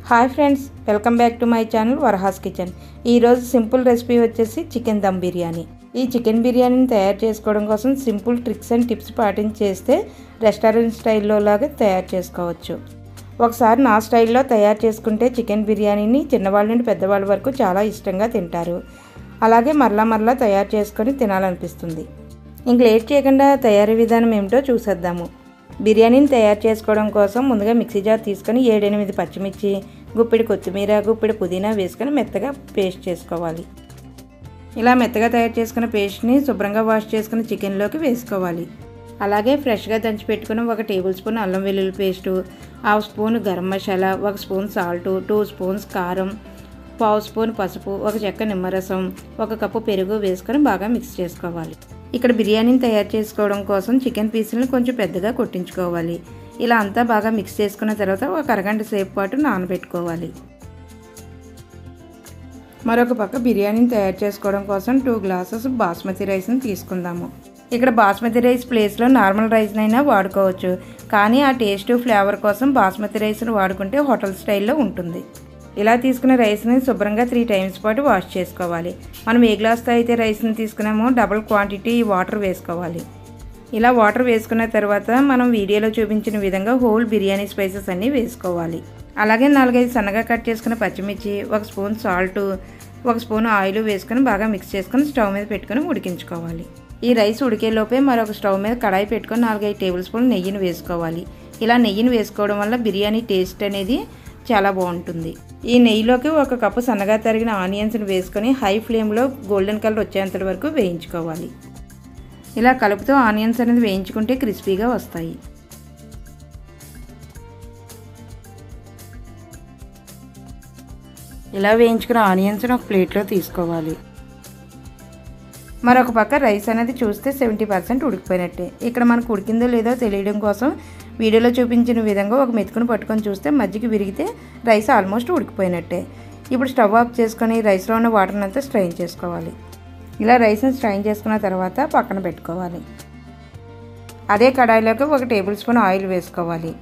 Hi friends, welcome back to my channel Varaha's kitchen. ఈరోజు simple recipe వచ్చేసి chicken dum biryani. ఈ chicken బిర్యానీని తయారు చేసుకోవడం కోసం సింపుల్ ట్రిక్స్ అండ్ టిప్స్ పాటించేస్తే రెస్టారెంట్ స్టైల్లో లాగా తయారు చేసుకోవచ్చు. ఒకసారి నా స్టైల్లో తయారు చేసుకుంటే చికెన్ బిర్యానీని చిన్నవాళ్ళ నుండి పెద్దవాళ్ళ వరకు చాలా ఇష్టంగా తింటారు. అలాగే మరలా తయారు చేసుకొని తినాలనిపిస్తుంది. ఇంక లేట్ చేయకుండా తయారీ విధానం ఏమిటో చూసేద్దాము. బిర్యానీని తయారు చేసుకోవడం కోసం ముందుగా మిక్సీ జార్ తీసుకొని 7-8 పచ్చిమిర్చి, గుప్పిడి కొత్తిమీర, గుప్పిడి పుదీనా వేసుకొని మెత్తగా పేస్ట్ చేసుకోవాలి. ఇలా మెత్తగా తయారు చేసుకున్న పేస్ట్ని శుభ్రంగా వాష్ చేసుకుని చికెన్లోకి వేసుకోవాలి. అలాగే ఫ్రెష్గా దంచి పెట్టుకుని 1 టేబుల్ స్పూన్ అల్లం వెల్లుల్లి paste, 1/2 spoon garam masala, 1 spoon salt, 2 spoons కారం, 1/2 స్పూన్ పసుపు, 1 చెక్క నిమ్మరసం, 1 కప్పు పెరుగు వేసుకొని బాగా మిక్స్ చేసుకోవాలి. ఇక్కడ బిర్యానీని తయారు చేసుకోవడం కోసం చికెన్ పీసులను కొంచెం పెద్దగా కొట్టించుకోవాలి. ఇలా అంతా బాగా మిక్స్ చేసుకున్న తర్వాత 1 అరగంట సేపు పాటు నానబెట్టుకోవాలి. మరొక పక్క బిర్యానీని తయారు చేసుకోవడం కోసం 2 గ్లాసెస్ బాస్మతి రైస్ని తీసుకుందాము. ఇక్కడ బాస్మతి రైస్ ప్లేస్లో నార్మల్ రైస్నైనా వాడుకోవచ్చు, కానీ ఆ టేస్ట్ ఫ్లేవర్ కోసం బాస్మతి రైస్ని వాడుకుంటే హోటల్ స్టైల్లో ఉంటుంది. ఇలా తీసుకున్న రైస్ని శుభ్రంగా 3 టైమ్స్ పాటు వాష్ చేసుకోవాలి. మనం ఏ గ్లాస్తో అయితే రైస్ని తీసుకున్నామో డబుల్ క్వాంటిటీ వాటర్ వేసుకోవాలి. ఇలా వాటర్ వేసుకున్న తర్వాత మనం వీడియోలో చూపించిన విధంగా హోల్ బిర్యానీ స్పైసెస్ అన్నీ వేసుకోవాలి. అలాగే 4-5 సన్నగా కట్ చేసుకున్న పచ్చిమిర్చి, 1 స్పూన్ సాల్టు, 1 స్పూన్ ఆయిల్ వేసుకొని బాగా మిక్స్ చేసుకొని స్టవ్ మీద పెట్టుకొని ఉడికించుకోవాలి. ఈ రైస్ ఉడికేలోపే మరొక స్టవ్ మీద కడాయి పెట్టుకొని 4-5 టేబుల్ స్పూన్ నెయ్యిని వేసుకోవాలి. ఇలా నెయ్యిని వేసుకోవడం వల్ల బిర్యానీ టేస్ట్ అనేది చాలా బాగుంటుంది. ఈ నెయ్యిలోకి 1 కప్పు సన్నగా తరిగిన ఆనియన్స్ని వేసుకొని హై ఫ్లేమ్లో గోల్డెన్ కలర్ వచ్చేంత వరకు వేయించుకోవాలి. ఇలా కలుపుతూ ఆనియన్స్ అనేది వేయించుకుంటే క్రిస్పీగా వస్తాయి. ఇలా వేయించుకున్న ఆనియన్స్ని ఒక ప్లేట్లో తీసుకోవాలి. మరొక పక్క రైస్ అనేది చూస్తే 70% ఉడికిపోయినట్టే. ఇక్కడ మనకు ఉడికిందో లేదో తెలియడం కోసం వీడియోలో చూపించిన విధంగా ఒక మెతుకుని పట్టుకొని చూస్తే మధ్యకి విరిగితే రైస్ ఆల్మోస్ట్ ఉడికిపోయినట్టే. ఇప్పుడు స్టవ్ ఆఫ్ చేసుకొని రైస్లో ఉన్న వాటర్ని అంతా స్ట్రైన్ చేసుకోవాలి. ఇలా రైస్ని స్ట్రైన్ చేసుకున్న తర్వాత పక్కన పెట్టుకోవాలి. అదే కడాయిలోకి 1 టేబుల్ స్పూన్ ఆయిల్ వేసుకోవాలి.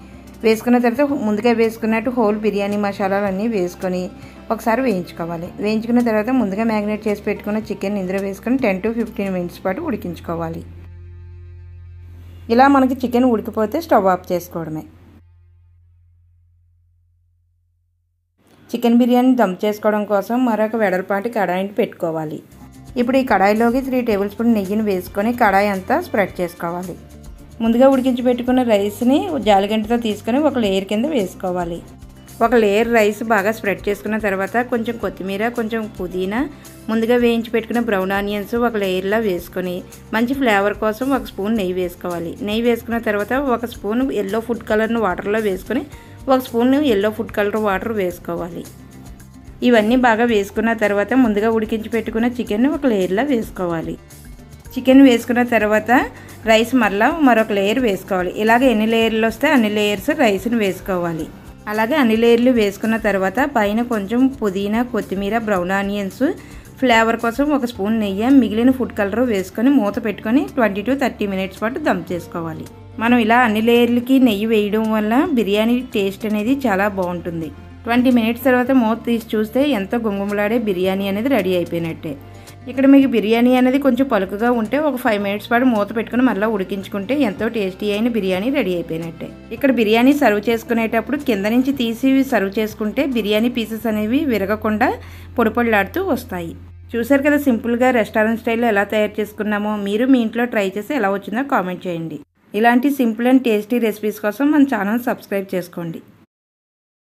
వేసుకున్న తర్వాత ముందుగా వేసుకున్నట్టు హోల్ బిర్యానీ మసాలాలన్నీ వేసుకొని ఒకసారి వేయించుకోవాలి. వేయించుకున్న తర్వాత ముందుగా మ్యారినేట్ చేసి పెట్టుకున్న చికెన్ ఇందులో వేసుకొని 10 to 15 మినిట్స్ పాటు ఉడికించుకోవాలి. ఇలా మనకి చికెన్ ఉడికిపోతే స్టవ్ ఆఫ్ చేసుకోవడమే. చికెన్ బిర్యానీ దమ్ చేసుకోవడం కోసం మరొక వెడల్పాటి కడాయిని పెట్టుకోవాలి. ఇప్పుడు ఈ కడాయిలోకి 3 టేబుల్ స్పూన్ నెయ్యిని వేసుకొని కడాయి అంతా స్ప్రెడ్ చేసుకోవాలి. ముందుగా ఉడికించి పెట్టుకున్న రైస్ని జాలిగంటతో తీసుకొని 1 లేయర్ కింద వేసుకోవాలి. 1 లేయర్ రైస్ బాగా స్ప్రెడ్ చేసుకున్న తర్వాత కొంచెం కొత్తిమీర, కొంచెం పుదీనా, ముందుగా వేయించి పెట్టుకున్న బ్రౌన్ ఆనియన్స్ 1 లేయర్లా వేసుకొని మంచి ఫ్లేవర్ కోసం 1 స్పూన్ నెయ్యి వేసుకోవాలి. నెయ్యి వేసుకున్న తర్వాత 1 స్పూన్ ఎల్లో ఫుడ్ కలర్ను వాటర్లో వేసుకొని 1 spoon yellow food colour water వేసుకోవాలి. ఇవన్నీ బాగా వేసుకున్న తర్వాత ముందుగా ఉడికించి పెట్టుకున్న చికెన్ 1 లేయర్లా వేసుకోవాలి. చికెన్ వేసుకున్న తర్వాత రైస్ మరొక లేయర్ వేసుకోవాలి. ఇలాగే ఎన్ని లేయర్లు వస్తే అన్ని లేయర్స్ రైస్ని వేసుకోవాలి. అలాగే అన్ని లేయర్లు వేసుకున్న తర్వాత పైన కొంచెం పుదీనా, కొత్తిమీర, బ్రౌన్ ఆనియన్స్ ఫ్లేవర్ కోసం 1 స్పూన్ నెయ్యి, మిగిలిన ఫుడ్ కలర్ వేసుకొని మూత పెట్టుకొని 20 to 30 మినిట్స్ పాటు దమ్ చేసుకోవాలి. మనం ఇలా అన్ని లేయర్లకి నెయ్యి వేయడం వల్ల బిర్యానీ టేస్ట్ అనేది చాలా బాగుంటుంది. 20 మినిట్స్ తర్వాత మూత తీసి చూస్తే ఎంతో గుమగుమలాడే బిర్యానీ అనేది రెడీ అయిపోయినట్టే. ఇక్కడ మీకు బిర్యానీ అనేది కొంచెం పలుకుగా ఉంటే 5 మినిట్స్ పాటు మూత పెట్టుకుని మళ్ళీ ఉడికించుకుంటే ఎంతో టేస్టీ అయిన బిర్యానీ రెడీ అయిపోయినట్టే. ఇక్కడ బిర్యానీ సర్వ్ చేసుకునేటప్పుడు కింద నుంచి తీసి సర్వ్ చేసుకుంటే బిర్యానీ పీసెస్ అనేవి విరగకుండా పొడిపొడిలాడుతూ వస్తాయి. చూసారు కదా, సింపుల్గా రెస్టారెంట్ స్టైల్లో ఎలా తయారు చేసుకున్నామో. మీరు మీ ఇంట్లో ట్రై చేసి ఎలా వచ్చిందో కామెంట్ చేయండి. ఇలాంటి సింపుల్ అండ్ టేస్టీ రెసిపీస్ కోసం మన ఛానల్ సబ్స్క్రైబ్ చేసుకోండి.